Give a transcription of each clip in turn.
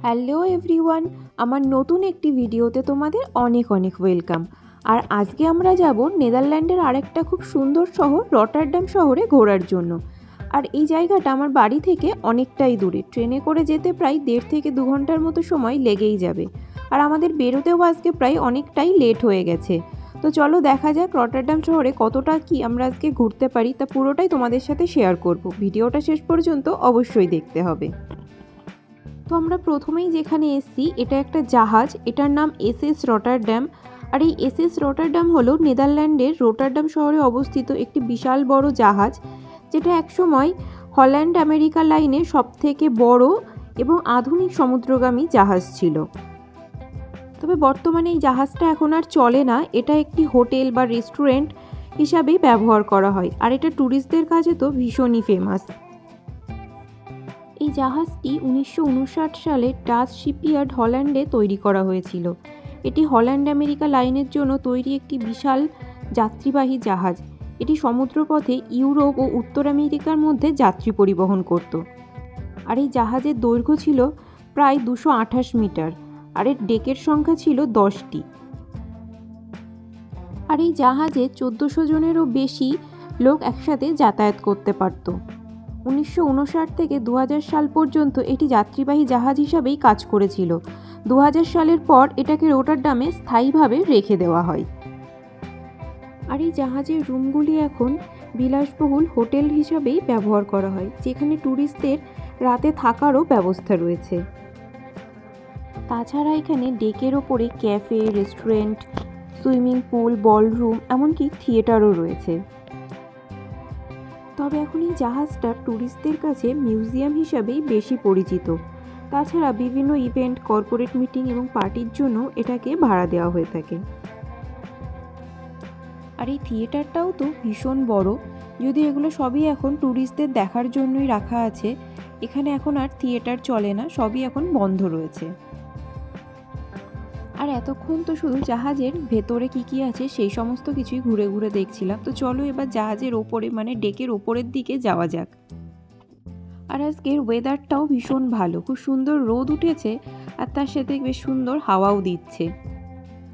Hello everyone, আমার নতুন একটি ভিডিওতে তোমাদের অনেক অনেক ওয়েলকাম। আর আজকে আমরা যাব নেদারল্যান্ডের আরেকটা খুব সুন্দর শহর রটারডাম শহরে ঘোরার জন্য। আর এই জায়গাটা আমার বাড়ি থেকে অনেকটাই দূরে, ট্রেনে করে যেতে প্রায় 1.5 থেকে 2 ঘন্টার মতো সময় লেগেই যাবে। আর আমাদের বেরোতেও আজকে প্রায় অনেকটাই লেট হয়ে গেছে। তো চলো দেখা যাক রটারডাম শহরে কতটা কি আমরা আজকে ঘুরতে পারি, তা পুরোটাই তোমাদের সাথে শেয়ার করব। ভিডিওটা শেষ পর্যন্ত অবশ্যই দেখতে হবে। তো আমরা প্রথমেই যেখানে এসেছি এটা একটা জাহাজ, এটার নাম এসএস রটারডাম। আর এই এসএস রটারডাম হলো নেদারল্যান্ডের রটারডাম শহরে অবস্থিত একটি বিশাল বড় জাহাজ, যেটা একসময় হল্যান্ড আমেরিকা লাইনে সবথেকে বড় এবং আধুনিক সমুদ্রগামী জাহাজ ছিল। তবে বর্তমানে এই জাহাজটা এখন আর চলে না, এটা একটি হোটেল বা রেস্টুরেন্ট হিসাবেই ব্যবহার করা হয়। আর এটা ট্যুরিস্টদের কাছে তো ভীষণই ফেমাস। এই জাহাজটি 1959 সালে ডাচ শিপইয়ার্ড হল্যান্ডে তৈরি করা হয়েছিল। এটি হল্যান্ড আমেরিকা লাইনের জন্য তৈরি একটি বিশাল যাত্রীবাহী জাহাজ। এটি সমুদ্রপথে ইউরোপ ও উত্তর আমেরিকার মধ্যে যাত্রী পরিবহন করত। আর এই জাহাজের দৈর্ঘ্য ছিল প্রায় 228 মিটার, আর এর ডেকের সংখ্যা ছিল 10টি। আর এই জাহাজে 1400 জনেরও বেশি লোক একসাথে যাতায়াত করতে পারত। 1959 থেকে 2000 সাল পর্যন্ত এটি যাত্রীবাহী জাহাজ হিসাবেই কাজ করেছিল। 2000 সালের পর এটাকে রটারডামে স্থায়ীভাবে রেখে দেওয়া হয়। আর এই জাহাজের রুমগুলি এখন বিলাসবহুল হোটেল হিসাবেই ব্যবহার করা হয়, যেখানে ট্যুরিস্টদের রাতে থাকারও ব্যবস্থা রয়েছে। তাছাড়া এখানে ডেকের ওপরে cafe, restaurant, swimming pool, ballroom, এমনকি থিয়েটারও রয়েছে। তবে এখন এই জাহাজটা ট্যুরিস্টদের কাছে মিউজিয়াম হিসাবেই বেশি পরিচিত। তাছাড়া বিভিন্ন ইভেন্ট, কর্পোরেট মিটিং এবং পার্টির জন্য এটাকে ভাড়া দেওয়া হয়ে থাকে। আর এই থিয়েটারটাও তো ভীষণ বড়, যদি এগুলো সবই এখন ট্যুরিস্টদের দেখার জন্যই রাখা আছে। এখানে এখন আর থিয়েটার চলে না, সবই এখন বন্ধ রয়েছে। আর এতক্ষণ তো শুধু জাহাজের ভেতরে কি আছে সেই সমস্ত কিছুই ঘুরে ঘুরে দেখছিলাম। তো চলো এবার জাহাজের ওপরে মানে ডেকের ওপরের দিকে যাওয়া যাক। আর আজকের ওয়েদারটাও ভীষণ ভালো, খুব সুন্দর রোদ উঠেছে আর তার সাথে বেশ সুন্দর হাওয়াও দিচ্ছে।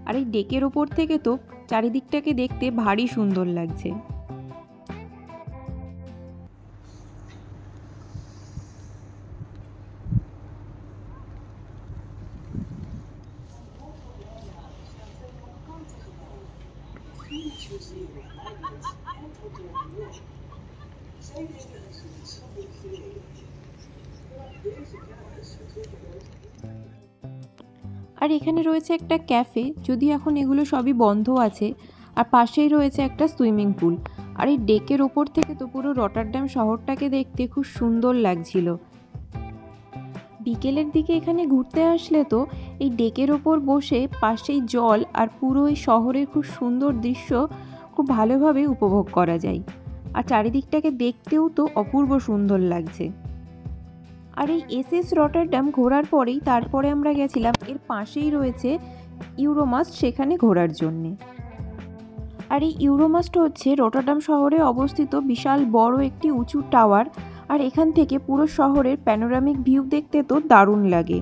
আর এই ডেকের ওপর থেকে তো চারিদিকটাকে দেখতে ভারী সুন্দর লাগছে। আর এখানে রয়েছে একটা ক্যাফে, যদি এখন এগুলো সবই বন্ধ আছে। আর পাশেই রয়েছে একটা সুইমিং পুল। আর এই ডেকের ওপর থেকে তো পুরো রটারডাম শহরটাকে দেখতে খুব সুন্দর লাগছিল। বিকেলের দিকে এখানে ঘুরতে আসলে তো এই ডেকের ওপর বসে পাশেই জল আর পুরো এই শহরের খুব সুন্দর দৃশ্য খুব ভালোভাবে উপভোগ করা যায়। আর চারিদিকটাকে দেখতেও তো অপূর্ব সুন্দর লাগছে। আর এই এসএস রটারডাম ঘোরার পরেই তারপরে আমরা গেছিলাম এর পাশেই রয়েছে ইউরোমাস্ট, সেখানে ঘোরার জন্যে। আর এই ইউরোমাস্ট হচ্ছে রটারডাম শহরে অবস্থিত বিশাল বড় একটি উঁচু টাওয়ার। আর এখান থেকে পুরো শহরের প্যানোরামিক ভিউ দেখতে তো দারুণ লাগে।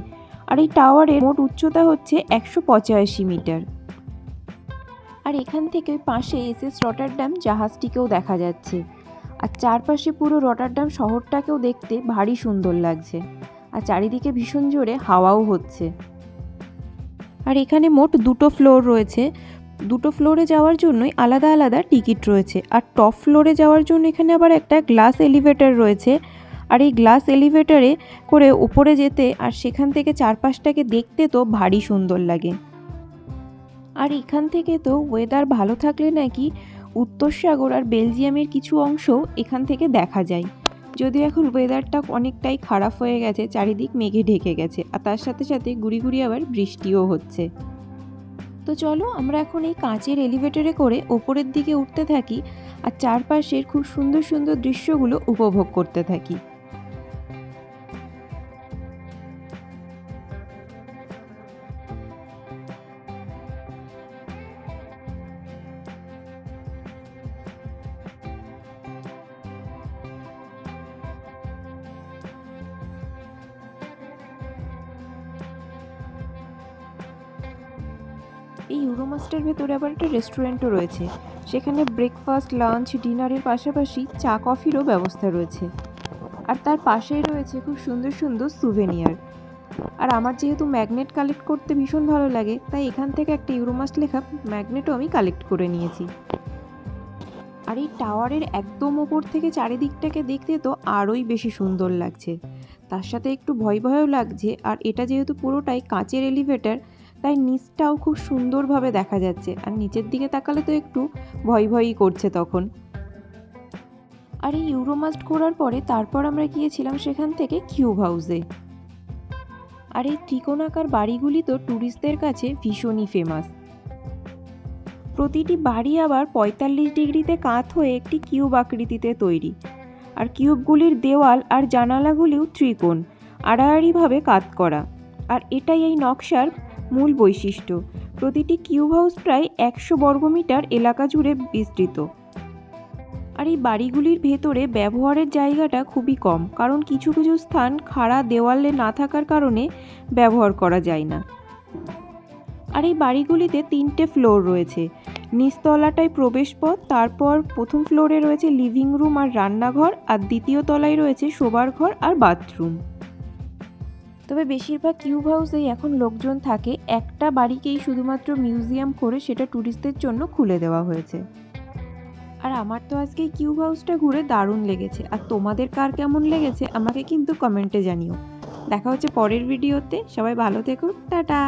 আর এই টাওয়ারের মোট উচ্চতা হচ্ছে 185 মিটার। আর এখান থেকে পাশে এসএস রটারডাম জাহাজটিকেও দেখা যাচ্ছে। আর চারপাশে পুরো রটারডাম শহরটাকেও দেখতে ভারী সুন্দর লাগছে। আর চারিদিকে ভীষণ জোরে হাওয়াও হচ্ছে। আর এখানে মোট 2টো ফ্লোর রয়েছে। 2টো ফ্লোরে যাওয়ার জন্যই আলাদা আলাদা টিকিট রয়েছে। আর টপ ফ্লোরে যাওয়ার জন্য এখানে আবার একটা গ্লাস এলিভেটর রয়েছে। আর এই গ্লাস এলিভেটরে করে উপরে যেতে আর সেখান থেকে চারপাশটাকে দেখতে তো ভারী সুন্দর লাগে। আর এখান থেকে তো ওয়েদার ভালো থাকলে নাকি উত্তর সাগর আর বেলজিয়ামের কিছু অংশ এখান থেকে দেখা যায়। যদিও এখন ওয়েদারটা অনেকটাই খারাপ হয়ে গেছে, চারিদিক মেঘে ঢেকে গেছে আর তার সাথে সাথে গুড়ি গুড়ি আবার বৃষ্টিও হচ্ছে। তো চলো আমরা এখন এই কাঁচের এলিভেটরে করে ওপরের দিকে উঠতে থাকি আর চারপাশের খুব সুন্দর সুন্দর দৃশ্যগুলো উপভোগ করতে থাকি। এই ইউরোমাস্টের ভেতরে আবার একটা রেস্টুরেন্টও রয়েছে, সেখানে ব্রেকফাস্ট, লাঞ্চ, ডিনারের পাশাপাশি চা কফিরও ব্যবস্থা রয়েছে। আর তার পাশেই রয়েছে খুব সুন্দর সুন্দর সুভেনিয়ার। আর আমার যেহেতু ম্যাগনেট কালেক্ট করতে ভীষণ ভালো লাগে, তাই এখান থেকে একটা ইউরোমাস্ট লেখা ম্যাগনেটও আমি কালেক্ট করে নিয়েছি। আর এই টাওয়ারের একদম ওপর থেকে চারিদিকটাকে দেখতে তো আরোই বেশি সুন্দর লাগছে, তার সাথে একটু ভয় ভয়ও লাগছে। আর এটা যেহেতু পুরোটাই কাঁচের এলিভেটর, তাই নিচটাও খুব সুন্দরভাবে দেখা যাচ্ছে, আর নিচের দিকে তাকালে তো একটু ভয় ভয়ই করছে তখন। আর এই ইউরোমাস্ট ঘোরার পরে তারপর আমরা গিয়েছিলাম সেখান থেকে কিউব হাউসে। আর এই ত্রিকোণাকার বাড়িগুলি তো ট্যুরিস্টদের কাছে ভীষণই ফেমাস। প্রতিটি বাড়ি আবার ৪৫ ডিগ্রিতে কাত হয়ে একটি কিউব আকৃতিতে তৈরি, আর কিউবগুলির দেওয়াল আর জানালাগুলিও ত্রিকোণ, আড়াআড়িভাবে কাত করা। আর এটাই এই নকশার মূল বৈশিষ্ট্য। প্রতিটি কিউব হাউস প্রায় ১০০ বর্গমিটার এলাকা জুড়ে বিস্তৃত। আর এই বাড়িগুলির ভেতরে ব্যবহারের জায়গাটা খুবই কম, কারণ কিছু কিছু স্থান খাড়া দেওয়ালে না থাকার কারণে ব্যবহার করা যায় না। আর এই বাড়িগুলিতে ৩টে ফ্লোর রয়েছে। নিচতলাটায় প্রবেশপথ, তারপর প্রথম ফ্লোরে রয়েছে লিভিং রুম আর রান্নাঘর, আর দ্বিতীয় তলায় রয়েছে শোবার ঘর আর বাথরুম। তবে বেশিরভাগ কিউব হাউসেই এখন লোকজন থাকে, একটা বাড়িকেই শুধুমাত্র মিউজিয়াম করে সেটা ট্যুরিস্টদের জন্য খুলে দেওয়া হয়েছে। আর আমার তো আজকে এই কিউব হাউসটা ঘুরে দারুণ লেগেছে, আর তোমাদের কার কেমন লেগেছে আমাকে কিন্তু কমেন্টে জানিও। দেখা হচ্ছে পরের ভিডিওতে, সবাই ভালো থেকো, টাটা।